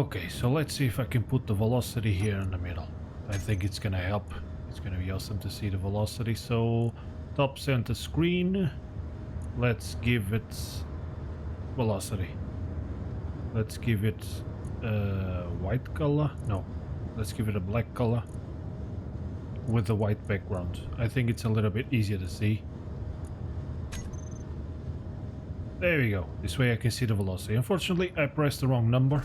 Okay, so let's see if I can put the velocity here in the middle. I think it's gonna help. It's gonna be awesome to see the velocity. So, top center screen. Let's give it velocity. Let's give it white color. No, let's give it a black color with a white background. I think it's a little bit easier to see. There we go. This way I can see the velocity. Unfortunately, I pressed the wrong number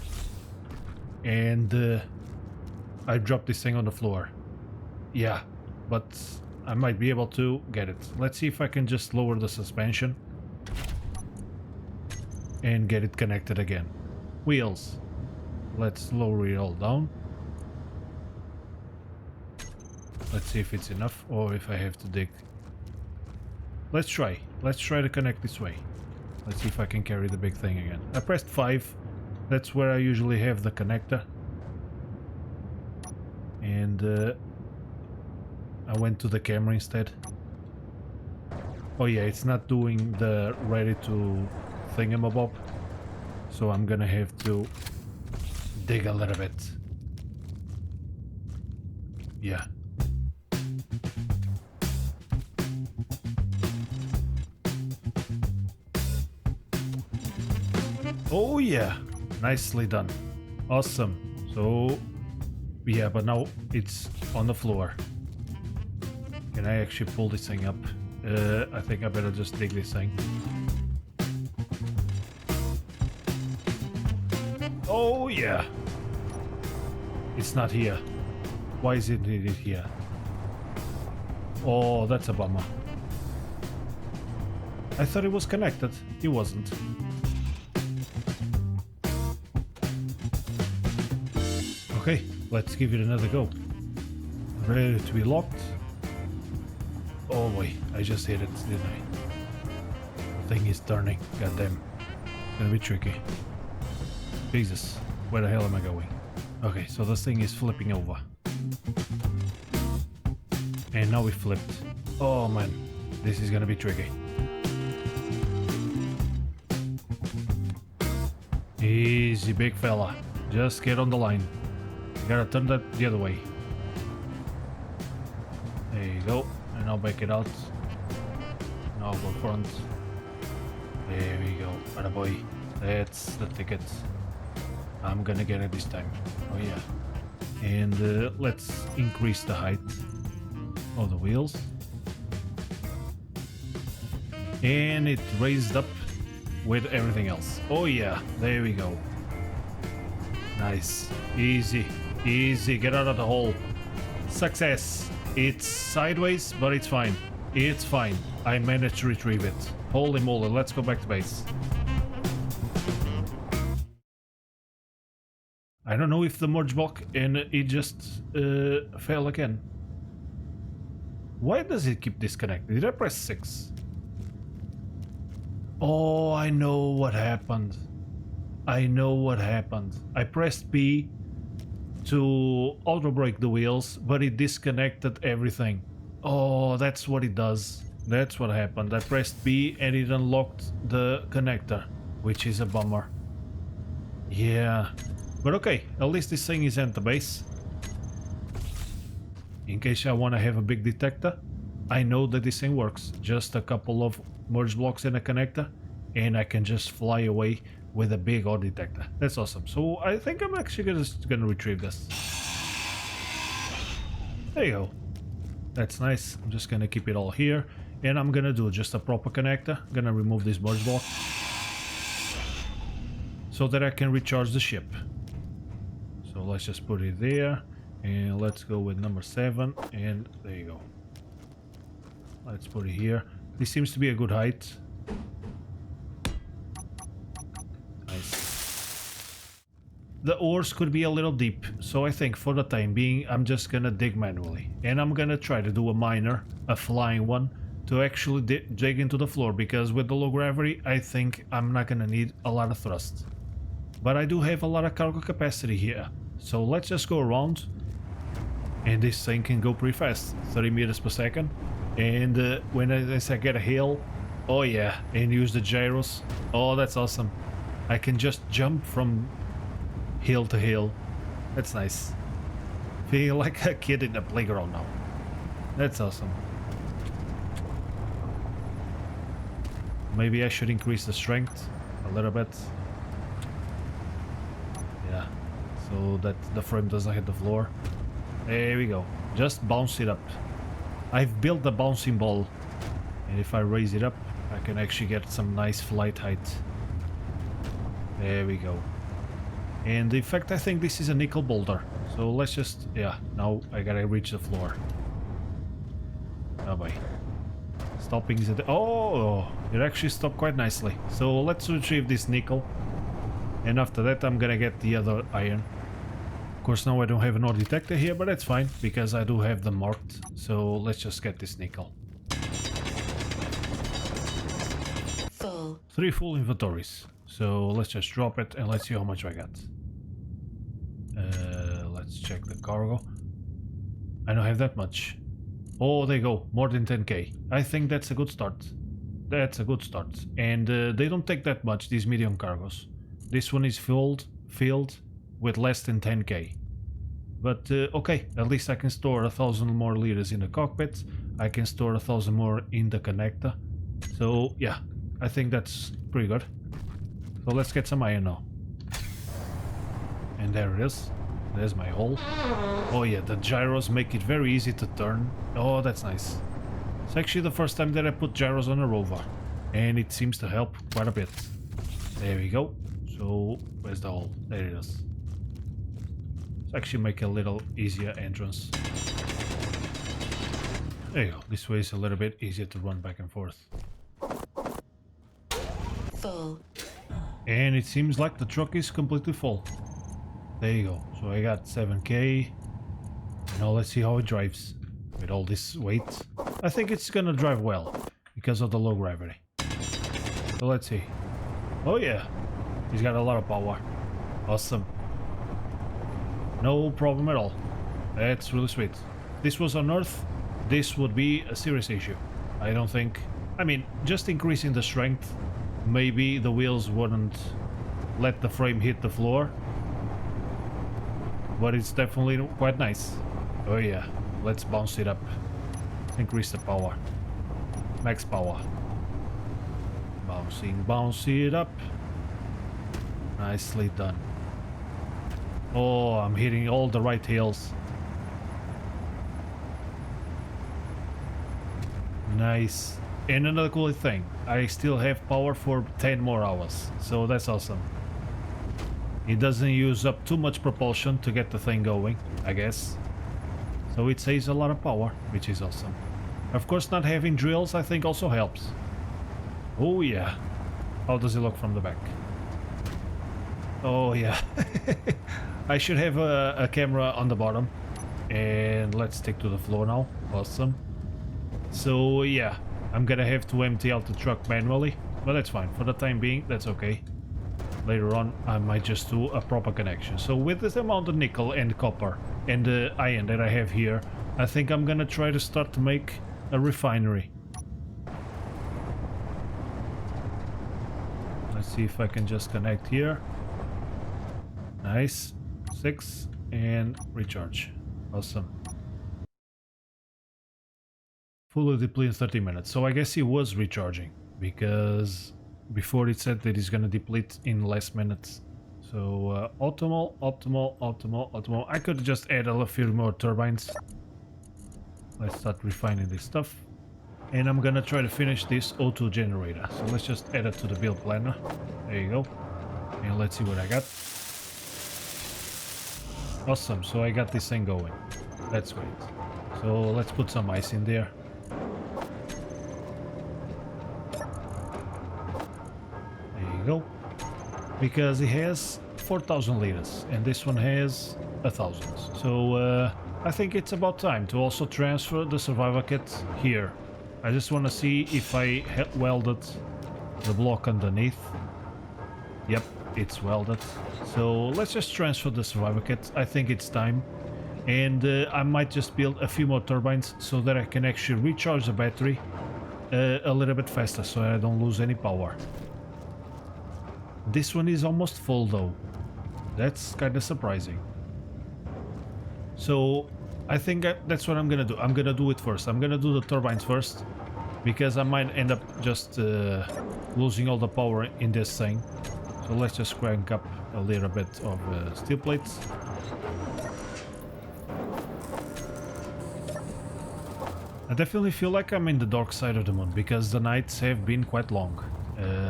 and I dropped this thing on the floor. Yeah, but I might be able to get it. Let's see if I can just lower the suspension and get it connected again. Wheels. Let's lower it all down. Let's see if it's enough or if I have to dig. Let's try. Let's try to connect this way. Let's see if I can carry the big thing again. I pressed 5. That's where I usually have the connector. And I went to the camera instead. Oh yeah, it's not doing the ready to thingamabob. So I'm gonna have to dig a little bit. Yeah. Oh yeah, nicely done. Awesome. So yeah, but now it's on the floor. Can I actually pull this thing up? I think I better just dig this thing. Oh yeah. It's not here. Why is it needed here? Oh, that's a bummer. I thought it was connected. It wasn't. Okay, let's give it another go. Ready to be locked. Oh boy, I just hit it, didn't I? The thing is turning. Goddamn. Gonna be tricky. Jesus, where the hell am I going? Okay, so this thing is flipping over. And now we flipped. Oh man, this is gonna be tricky. Easy, big fella. Just get on the line. Gotta turn that the other way. There you go. And now back it out. Now go front. There we go. Atta boy. That's the ticket. I'm gonna get it this time. Oh yeah. And let's increase the height of the wheels. And it raised up with everything else. Oh yeah. There we go. Nice. Easy. Easy, get out of the hole. Success. It's sideways, but it's fine. It's fine. I managed to retrieve it. Holy moly, let's go back to base. I don't know if the merge block and it just fell again. Why does it keep disconnected? Did I press 6? Oh, I know what happened. I know what happened. I pressed B to auto brake the wheels, but it disconnected everything. Oh, that's what it does. That's what happened. I pressed B and it unlocked the connector, which is a bummer. Yeah, but okay, at least this thing is at the base. In case I want to have a big detector, I know that this thing works. Just a couple of merge blocks and a connector, and I can just fly away with a big ore detector. That's awesome. So I think I'm actually gonna retrieve this. There you go. That's nice. I'm just gonna keep it all here, and I'm gonna do just a proper connector. I'm gonna remove this merge block so that I can recharge the ship. So let's just put it there, and let's go with number 7, and there you go. Let's put it here. This seems to be a good height. The ores could be a little deep, so I think for the time being I'm just gonna dig manually. And I'm gonna try to do a miner, a flying one, to actually dig into the floor, because with the low gravity I think I'm not gonna need a lot of thrust. But I do have a lot of cargo capacity here, so let's just go around. And this thing can go pretty fast, 30 meters per second. And when I get a hill, oh yeah, and use the gyros, oh that's awesome. I can just jump from hill to hill. That's nice. Feel like a kid in the playground now. That's awesome. Maybe I should increase the strength a little bit. Yeah, so that the frame doesn't hit the floor. There we go. Just bounce it up. I've built the bouncing ball, and if I raise it up, I can actually get some nice flight height. There we go. And in fact, I think this is a nickel boulder. So let's just, yeah, now I gotta reach the floor. Oh boy. Stopping is at, oh, it actually stopped quite nicely. So let's retrieve this nickel. And after that, I'm gonna get the other iron. Of course, now I don't have an ore detector here, but that's fine, because I do have them marked. So let's just get this nickel. Full. 3 full inventories. So let's just drop it and let's see how much I got. Let's check the cargo. I don't have that much. Oh, there you go. More than 10k. I think that's a good start. That's a good start. And they don't take that much, these medium cargos. This one is filled with less than 10k. But okay, at least I can store 1,000 more liters in the cockpit. I can store 1,000 more in the connector. So yeah, I think that's pretty good. So let's get some iron now. And there it is. There's my hole. Oh yeah, the gyros make it very easy to turn. Oh, that's nice. It's actually the first time that I put gyros on a rover. And it seems to help quite a bit. There we go. So, where's the hole? There it is. Let's actually make a little easier entrance. There you go. This way is a little bit easier to run back and forth. Full. And it seems like the truck is completely full. There you go. So I got 7k. Now let's see how it drives with all this weight. I think it's gonna drive well because of the low gravity. So let's see. Oh yeah, he's got a lot of power. Awesome. No problem at all. That's really sweet. If this was on Earth, this would be a serious issue. I don't think... I mean, just increasing the strength, maybe the wheels wouldn't let the frame hit the floor. But it's definitely quite nice. Oh yeah, let's bounce it up. Increase the power. Max power. Bounce it up. Nicely done. Oh, I'm hitting all the right hills. Nice. And another cool thing, I still have power for 10 more hours. So that's awesome. It doesn't use up too much propulsion to get the thing going, I guess. So it saves a lot of power, which is awesome. Of course, not having drills I think also helps. Oh yeah. How does it look from the back? Oh yeah. I should have a camera on the bottom. And let's stick to the floor now. Awesome. So yeah, I'm gonna have to empty out the truck manually. But that's fine. For the time being, that's okay. Later on, I might just do a proper connection. So with this amount of nickel and copper and the iron that I have here, I think I'm gonna try to start to make a refinery. Let's see if I can just connect here. Nice. 6 and recharge. Awesome. Fully deplete in 30 minutes. So I guess he was recharging because before it said that he's gonna deplete in less minutes. So optimal. I could just add a few more turbines. Let's start refining this stuff. And I'm gonna try to finish this O2 generator. So let's just add it to the build planner. There you go. And let's see what I got. Awesome, so I got this thing going. That's great. So let's put some ice in there. Go, because it has 4,000 liters and this one has 1,000. So I think it's about time to also transfer the survival kit here. I just want to see if I welded the block underneath. Yep, it's welded. So let's just transfer the survival kit. I think it's time. And I might just build a few more turbines so that I can actually recharge the battery a little bit faster so I don't lose any power. This one is almost full though. That's kind of surprising. So I think that's what I'm gonna do. I'm gonna do it first. I'm gonna do the turbines first, because I might end up just losing all the power in this thing. So let's just crank up a little bit of steel plates. I definitely feel like I'm in the dark side of the moon because the nights have been quite long.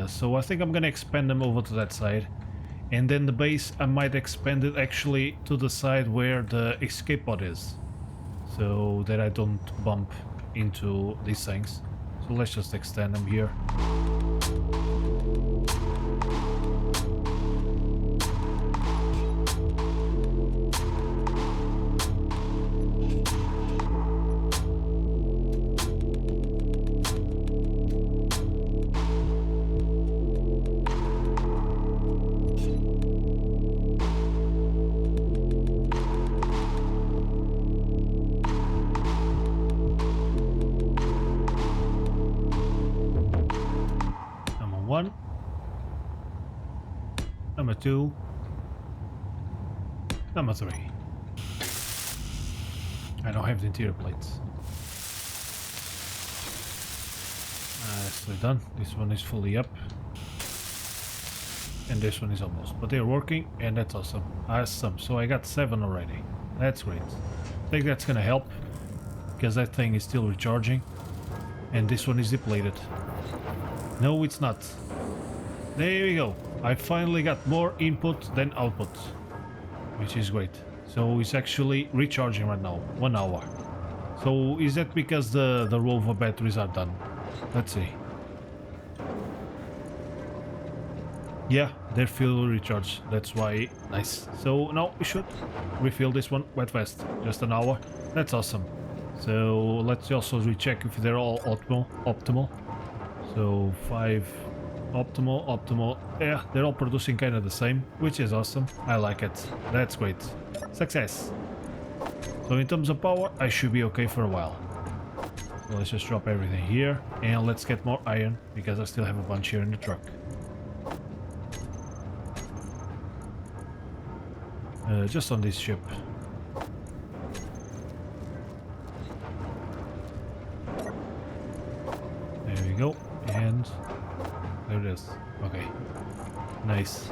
So I think I'm gonna expand them over to that side. And then the base, I might expand it actually to the side where the escape pod is. So that I don't bump into these things. So let's just extend them here. One, number two, number three. I don't have the interior plates. Nicely done. This one is fully up. And this one is almost. But they're working and that's awesome. Awesome. So I got 7 already. That's great. I think that's gonna help because that thing is still recharging. And this one is depleted. No, it's not. There we go. I finally got more input than output, which is great. So it's actually recharging right now, 1 hour. So is that because the Rover batteries are done? Let's see. Yeah, they're fully recharged. That's why. Nice. So now we should refill this one quite fast. Just an hour. That's awesome. So let's also recheck if they're all optimal. So 5 optimal. Yeah, they're all producing kind of the same, which is awesome. I like it. That's great. Success. So in terms of power, I should be okay for a while. So let's just drop everything here and let's get more iron because I still have a bunch here in the truck. Just on this ship. There we go. And there it is. Okay. Nice.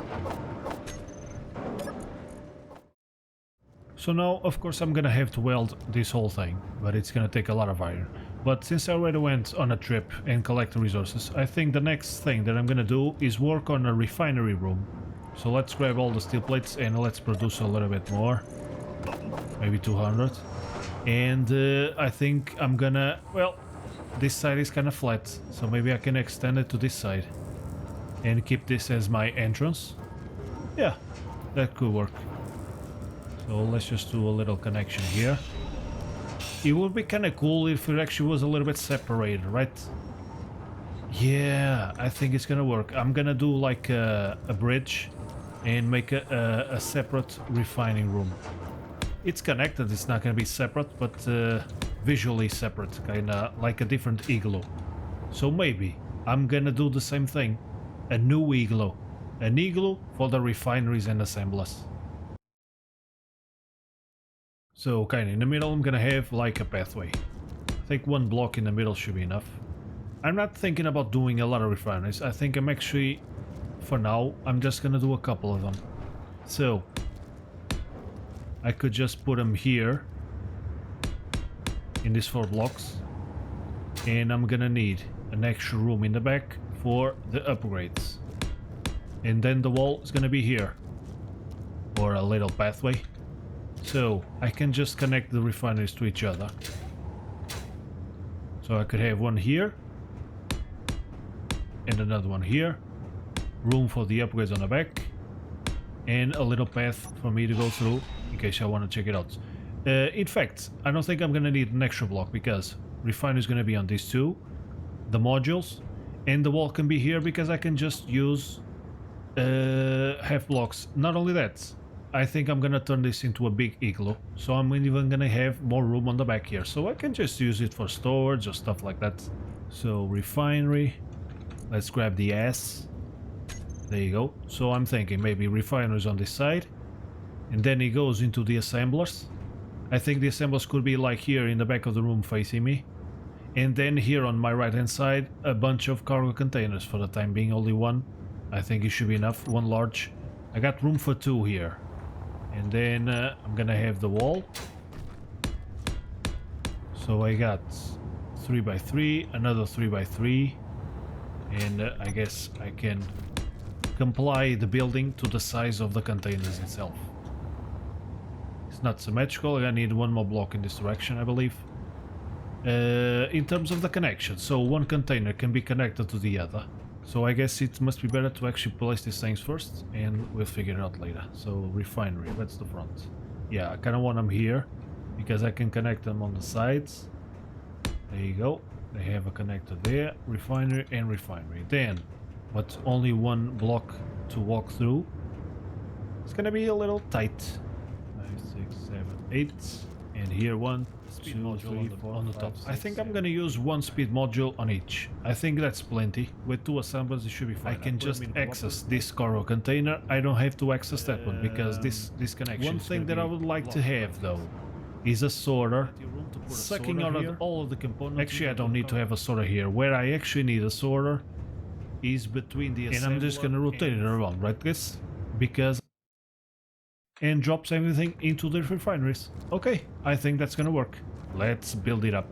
So now, of course, I'm gonna have to weld this whole thing, but it's gonna take a lot of iron. But since I already went on a trip and collected resources, I think the next thing that I'm gonna do is work on a refinery room. So let's grab all the steel plates and let's produce a little bit more. Maybe 200. And I think I'm gonna... Well, this side is kind of flat, so maybe I can extend it to this side. And keep this as my entrance. Yeah, that could work. So let's just do a little connection here. It would be kind of cool if it actually was a little bit separated, right? Yeah, I think it's gonna work. I'm gonna do like a bridge and make a separate refining room. It's connected, it's not gonna be separate, but visually separate, kinda like a different igloo. So maybe I'm gonna do the same thing. A new igloo. An igloo for the refineries and assemblers. So kinda in the middle I'm gonna have like a pathway. I think 1 block in the middle should be enough. I'm not thinking about doing a lot of refineries. I think I'm actually, for now, I'm just gonna do a couple of them. So I could just put them here in these 4 blocks, and I'm gonna need an extra room in the back for the upgrades. And then the wall is gonna be here, or a little pathway. So I can just connect the refineries to each other. So I could have one here and another one here, room for the upgrades on the back, and a little path for me to go through in case I want to check it out. In fact, I don't think I'm gonna need an extra block because refinery is gonna be on these 2, the modules, and the wall can be here because I can just use half blocks. Not only that, I think I'm gonna turn this into a big igloo, so I'm even gonna have more room on the back here, so I can just use it for storage or stuff like that. So refinery, let's grab the S. There you go. So I'm thinking maybe refineries on this side and then he goes into the assemblers. I think the assemblers could be like here in the back of the room facing me. And then here on my right hand side, a bunch of cargo containers. For the time being, only one. I think it should be enough, one large. I got room for two here. And then I'm gonna have the wall. So I got 3x3, another 3x3. And I guess I can comply the building to the size of the containers itself. It's not symmetrical. I need one more block in this direction, I believe. In terms of the connection, so one container can be connected to the other. So I guess it must be better to actually place these things first, and we'll figure it out later. So refinery, that's the front. Yeah, I kind of want them here because I can connect them on the sides. There you go. They have a connector there. Refinery and refinery. Then, but only one block to walk through. It's gonna be a little tight. 5, 6, 7, 8. And here 1, 2, 3, 4 on the top. I think I'm gonna use one speed module on each. I think that's plenty. With two assemblers it should be fine. I can just access this cargo container. I don't have to access that one because this connection. One thing that I would like to have though is a sorter sucking out of all of the components. Actually, I don't need to have a sorter here. Where I actually need a sorter is between the assembler, and I'm just gonna rotate it around like this because and drops everything into the refineries. Okay, I think that's gonna work. Let's build it up.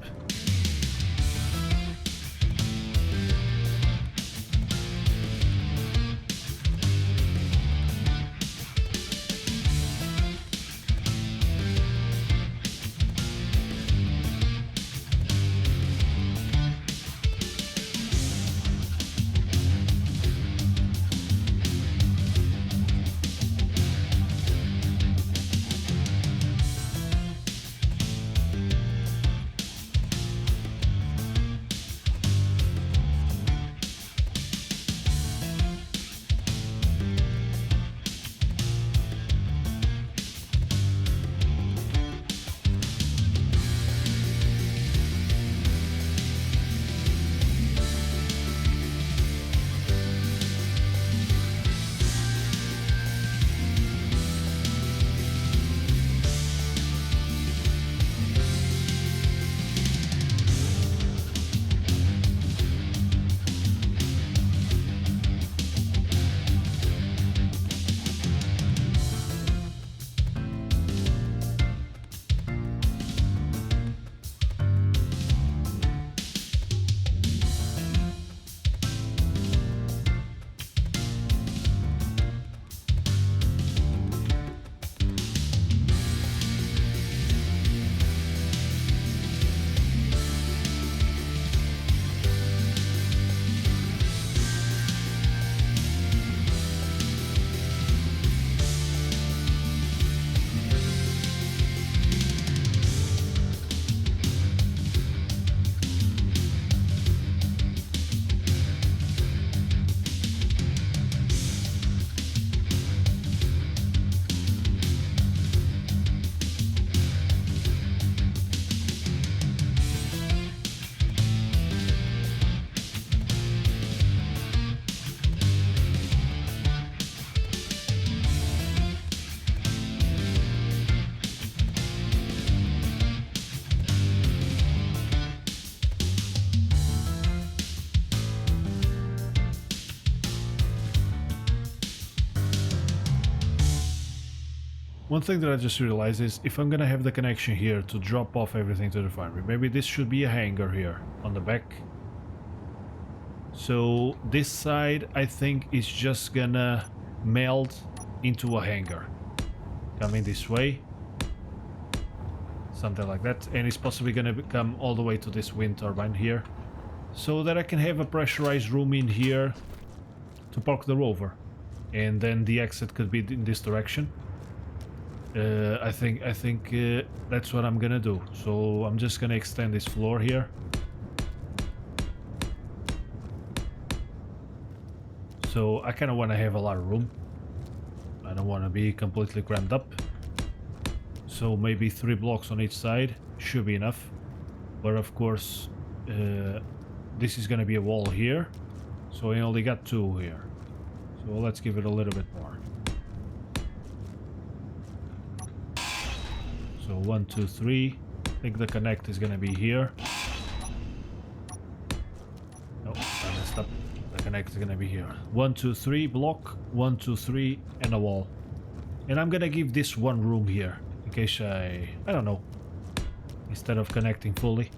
One thing that I just realized is if I'm gonna have the connection here to drop off everything to the refinery, maybe this should be a hangar here on the back. So this side I think is just gonna meld into a hangar. Coming this way. Something like that. And it's possibly gonna come all the way to this wind turbine here. So that I can have a pressurized room in here to park the rover. And then the exit could be in this direction. I think that's what I'm gonna do. So I'm just gonna extend this floor here. So I kind of want to have a lot of room. I don't want to be completely crammed up. So maybe 3 blocks on each side should be enough. But of course, this is gonna be a wall here. So I only got 2 here. So let's give it a little bit more. So 1, 2, 3. I think the connect is gonna be here. No, I messed up. The connect is gonna be here. 1, 2, 3 block. 1, 2, 3 and a wall. And I'm gonna give this one room here in case I don't know, instead of connecting fully.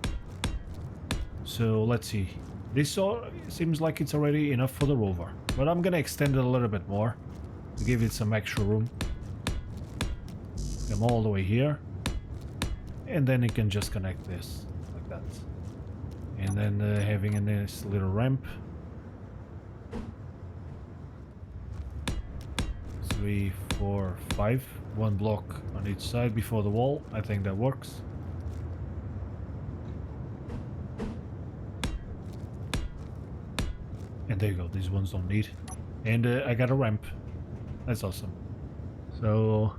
So let's see. This all seems like it's already enough for the rover, but I'm gonna extend it a little bit more to give it some extra room. Come all the way here, and then you can just connect this like that, and then having a nice little ramp. 3, 4, 5. One block on each side before the wall. I think that works. And there you go. These ones don't need. And I got a ramp. That's awesome. So,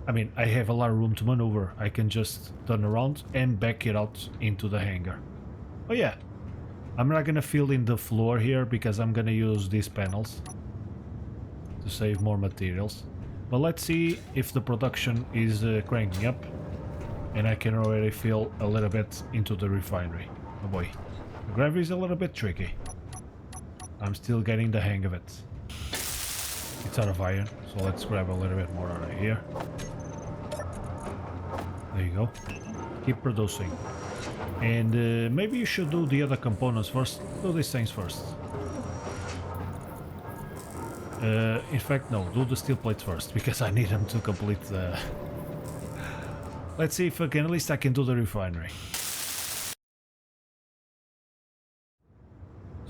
I mean, I have a lot of room to maneuver. I can just turn around and back it out into the hangar. Oh yeah. I'm not gonna fill in the floor here because I'm gonna use these panels to save more materials. But let's see if the production is cranking up, and I can already fill a little bit into the refinery. Oh boy, the gravity is a little bit tricky. I'm still getting the hang of it. It's out of iron, so let's grab a little bit more out of here. There you go. Keep producing. And maybe you should do the other components first. Do these things first. In fact, no, do the steel plates first, because I need them to complete the... Let's see if I can, at least I can do the refinery.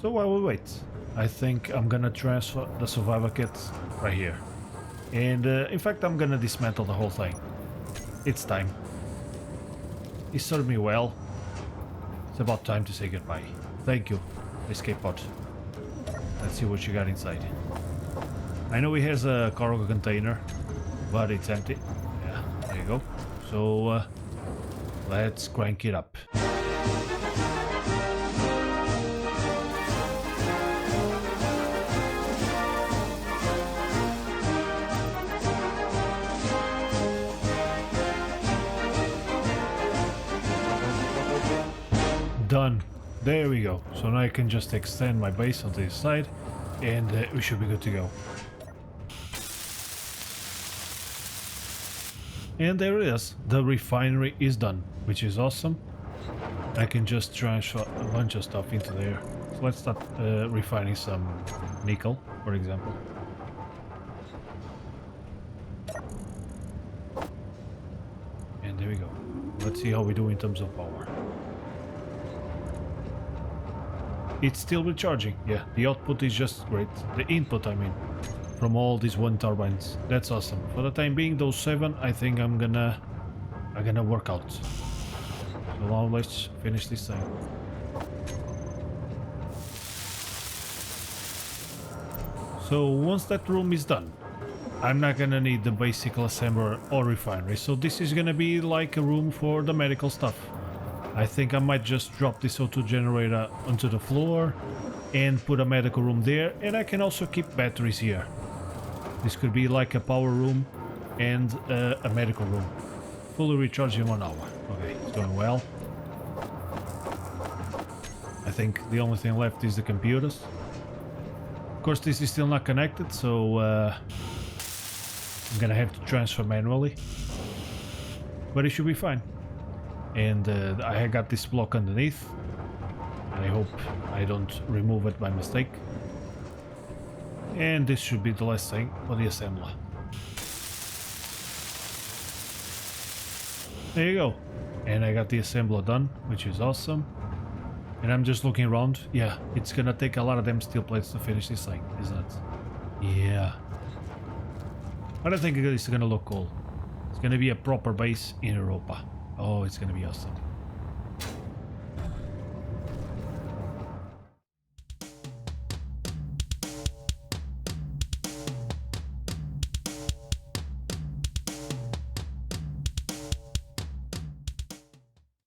So while we wait, I think I'm gonna transfer the survivor kit right here. And in fact, I'm gonna dismantle the whole thing. It's time. He served me well. It's about time to say goodbye. Thank you, escape pod. Let's see what you got inside. I know he has a cargo container, but it's empty. Yeah, there you go. So, let's crank it up. Done. There we go. So now I can just extend my base onto this side, and we should be good to go. And there it is. The refinery is done, which is awesome. I can just transfer a bunch of stuff into there. So let's start refining some nickel, for example. And there we go. Let's see how we do in terms of power. It's still recharging. Yeah, the output is just great. The input, I mean, from all these wind turbines. That's awesome. For the time being, those 7, I think I'm gonna work out. So now let's finish this thing. So once that room is done, I'm not gonna need the basic assembler or refinery. So this is gonna be like a room for the medical stuff. I think I might just drop this O2 generator onto the floor and put a medical room there, and I can also keep batteries here. This could be like a power room and a medical room. Fully recharged in 1 hour. Okay, it's going well. I think the only thing left is the computers. Of course, this is still not connected, so I'm gonna have to transfer manually. But it should be fine. And I got this block underneath. I hope I don't remove it by mistake. And this should be the last thing for the assembler. There you go. And I got the assembler done, which is awesome. And I'm just looking around. Yeah, it's gonna take a lot of them steel plates to finish this thing, isn't it? Yeah. But I think it's gonna look cool. It's gonna be a proper base in Europa. Oh, it's gonna be awesome.